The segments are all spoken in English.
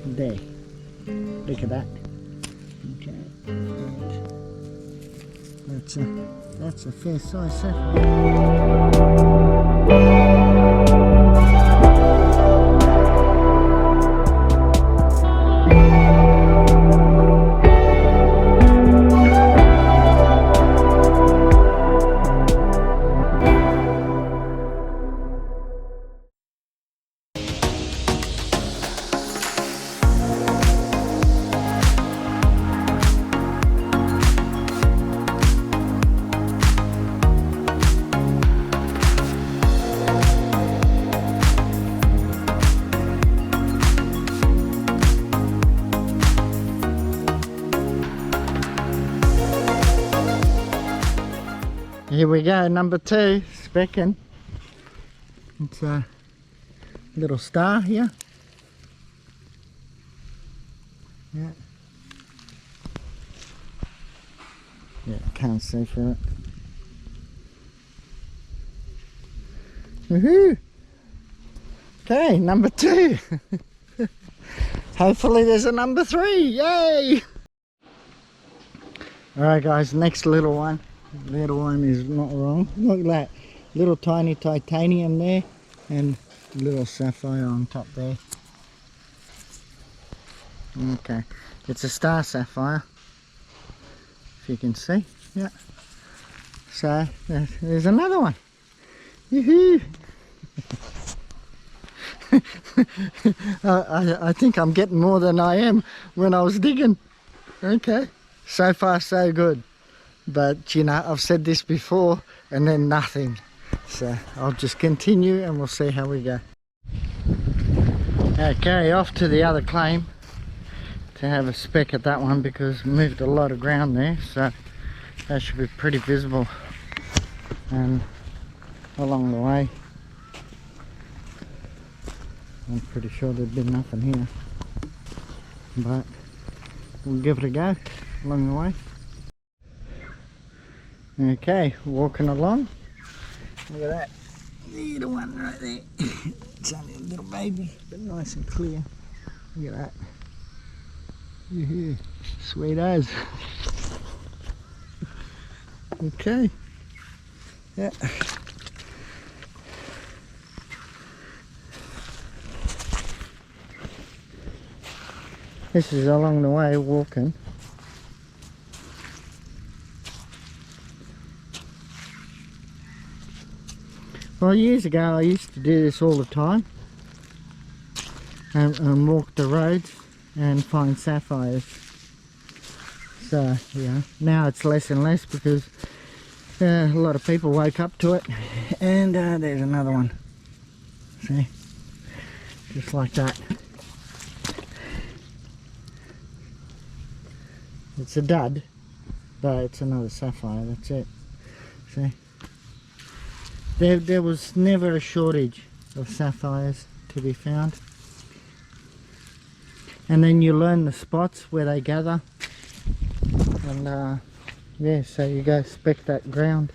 There. Look at that. Okay. That's a fair size sapphire. Here we go, number 2, specking. It's a little star here. Yeah. Yeah, can't see through it. Woohoo! Okay, number 2. Hopefully there's a number 3. Yay! Alright guys, next little one. Little one is not wrong. Look at that. Little tiny titanium there and little sapphire on top there. Okay. It's a star sapphire. If you can see. Yeah. So there's another one. Yoo-hoo! I think I'm getting more than I am when I was digging. Okay. So far so good. But you know, I've said this before and then nothing. So I'll just continue and we'll see how we go. Okay, off to the other claim to have a speck at that one because we moved a lot of ground there. So that should be pretty visible. And along the way, I'm pretty sure there'd be nothing here. But we'll give it a go along the way. Okay, walking along. Look at that little one right there. It's only a little baby, but nice and clear. Look at that. Sweet as. Okay. Yeah. This is along the way walking. Well, years ago I used to do this all the time and walk the roads and find sapphires. So, yeah, now it's less and less because a lot of people woke up to it. And there's another one. See? Just like that. It's a dud, but it's another sapphire, that's it. See? There was never a shortage of sapphires to be found. And then you learn the spots where they gather. And yeah, so you go spec that ground.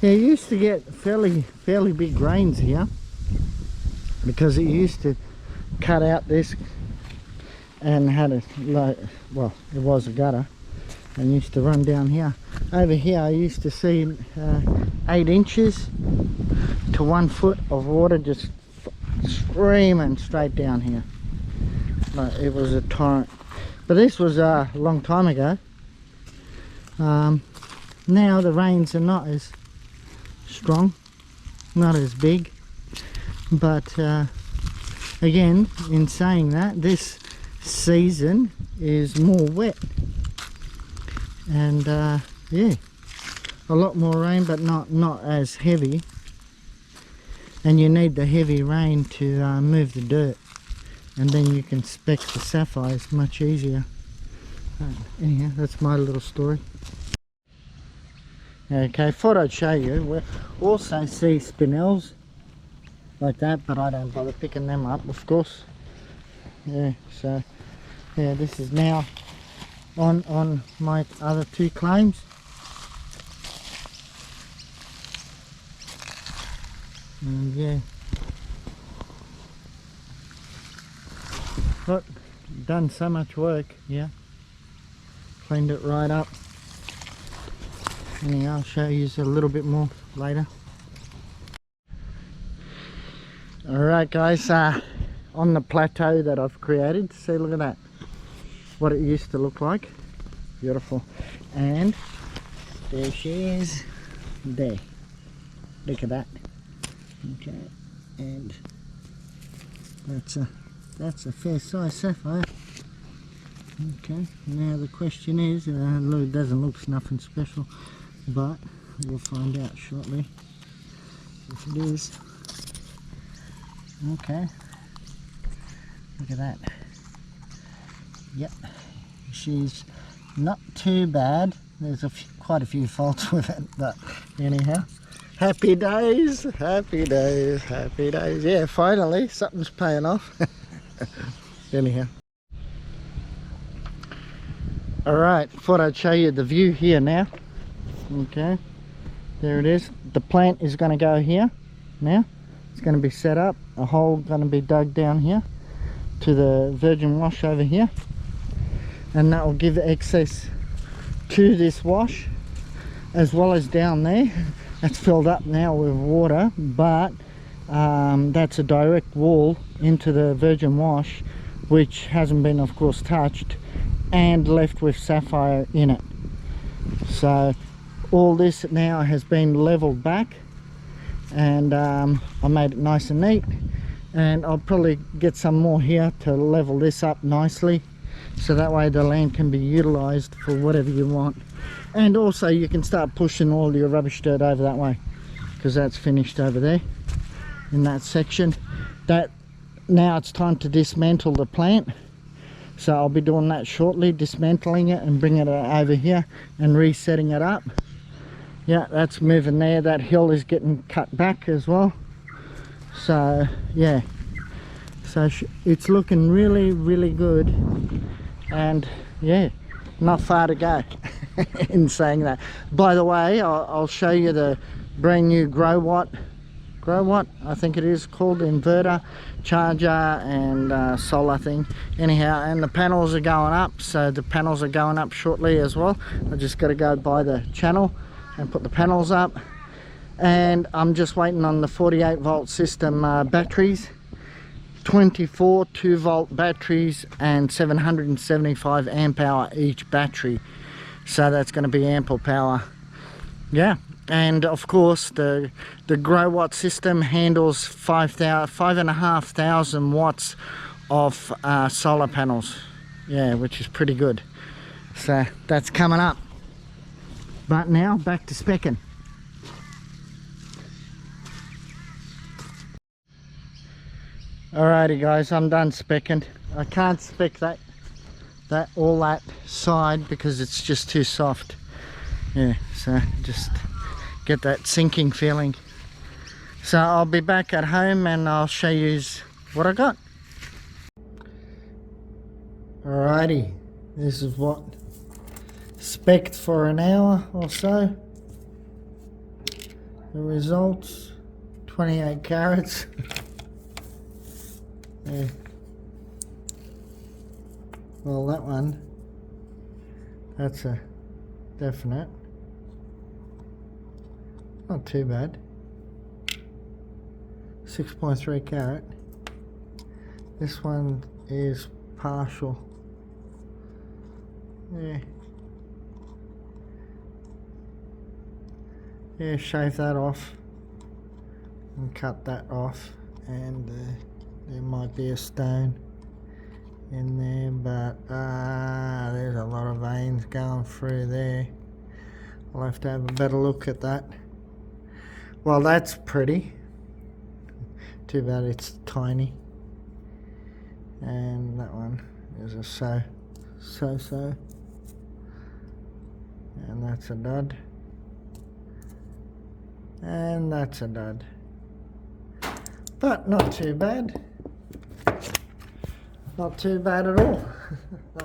Yeah, you used to get fairly big rains here because it used to cut out this and had a well, it was a gutter and used to run down here. Over here I used to see 8 inches to 1 foot of water just screaming straight down here. Like it was a torrent. But this was a long time ago. Now the rains are not as strong, not as big, but again, in saying that, this season is more wet, and yeah, a lot more rain, but not as heavy. And you need the heavy rain to move the dirt, and then you can spec the sapphires much easier. Anyhow, that's my little story. Okay, thought I'd show you. We also see spinels like that, but I don't bother picking them up, of course. Yeah, so yeah, this is now on my other two claims. And yeah, but done so much work. Yeah, cleaned it right up. Anyhow, I'll show you a little bit more later. Alright guys, on the plateau that I've created, see, look at that, what it used to look like. Beautiful. And there she is there, look at that. Okay, and that's a fair size sapphire. Okay, now the question is, look, it doesn't look nothing special, but we'll find out shortly if it is. Okay, look at that. Yep, she's not too bad. There's quite a few faults with it, but anyhow, happy days, happy days, happy days. Yeah, finally something's paying off. Anyhow, alright, thought I'd show you the view here now. Okay, there it is. The plant is going to go here now. It's going to be set up, a hole going to be dug down here to the virgin wash over here, and that will give access to this wash as well as down there. That's filled up now with water, but that's a direct wall into the virgin wash, which hasn't been of course touched, and left with sapphire in it. So all this now has been leveled back, and I made it nice and neat, and I'll probably get some more here to level this up nicely, so that way the land can be utilized for whatever you want. And also you can start pushing all your rubbish dirt over that way, because that's finished over there in that section. That now it's time to dismantle the plant, so I'll be doing that shortly, dismantling it and bringing it over here and resetting it up. Yeah, that's moving there. That hill is getting cut back as well. So yeah, so it's looking really good, and yeah, not far to go. In saying that, by the way, I'll show you the brand new grow watt I think it is called, inverter, charger, and solar thing. Anyhow, and the panels are going up, so the panels are going up shortly as well. I just got to go buy the channel and put the panels up, and I'm just waiting on the 48 volt system batteries, 24 2-volt batteries, and 775 amp hour each battery, so that's going to be ample power. Yeah, and of course the grow watt system handles 5,500 watts of solar panels. Yeah, which is pretty good. So that's coming up. But now back to specking. Alrighty guys, I'm done specking. I can't spec that side because it's just too soft. Yeah, so just get that sinking feeling. So I'll be back at home and I'll show you what I got. Alrighty, this is what specced for an hour or so. The results, 28 carats. Yeah. Well, that one, that's a definite. Not too bad. 6.3 carat. This one is partial. Yeah. Yeah, shave that off and cut that off, and there might be a stone in there, that. There's a lot of veins going through there. I'll have to have a better look at that. Well, that's pretty. Too bad it's tiny. And that one is a so. And that's a dud. And that's a dud. But not too bad. Not too bad at all.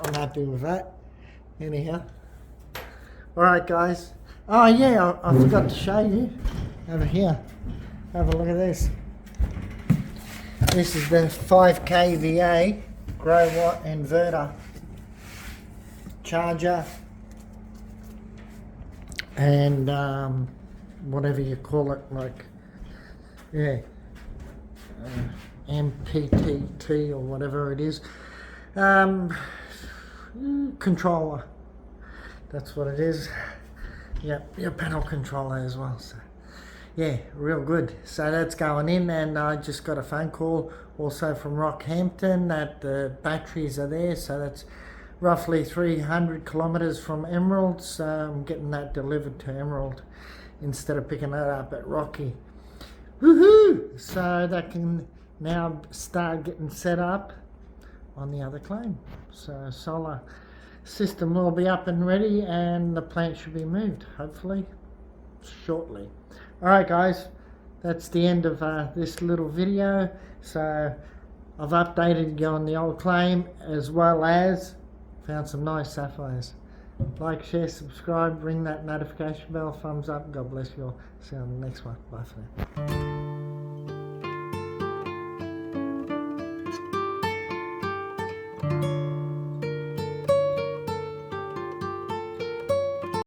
I'm happy with that. Anyhow. Alright guys. Oh yeah, I forgot to show you. Over here. Have a look at this. This is the 5 kVA grow watt inverter. Charger. And whatever you call it, like, yeah. MPPT or whatever it is, controller, that's what it is. Yep, your panel controller as well. So yeah, real good. So that's going in, and I just got a phone call also from Rockhampton that the batteries are there, so that's roughly 300 kilometers from Emerald, so I'm getting that delivered to Emerald instead of picking that up at Rocky. Woohoo! So that can now start getting set up on the other claim. So solar system will be up and ready, and the plant should be moved, hopefully, shortly. Alright guys, that's the end of this little video. So I've updated you on the old claim, as well as found some nice sapphires. Like, share, subscribe, ring that notification bell, thumbs up. God bless you all. See you on the next one. Bye for now.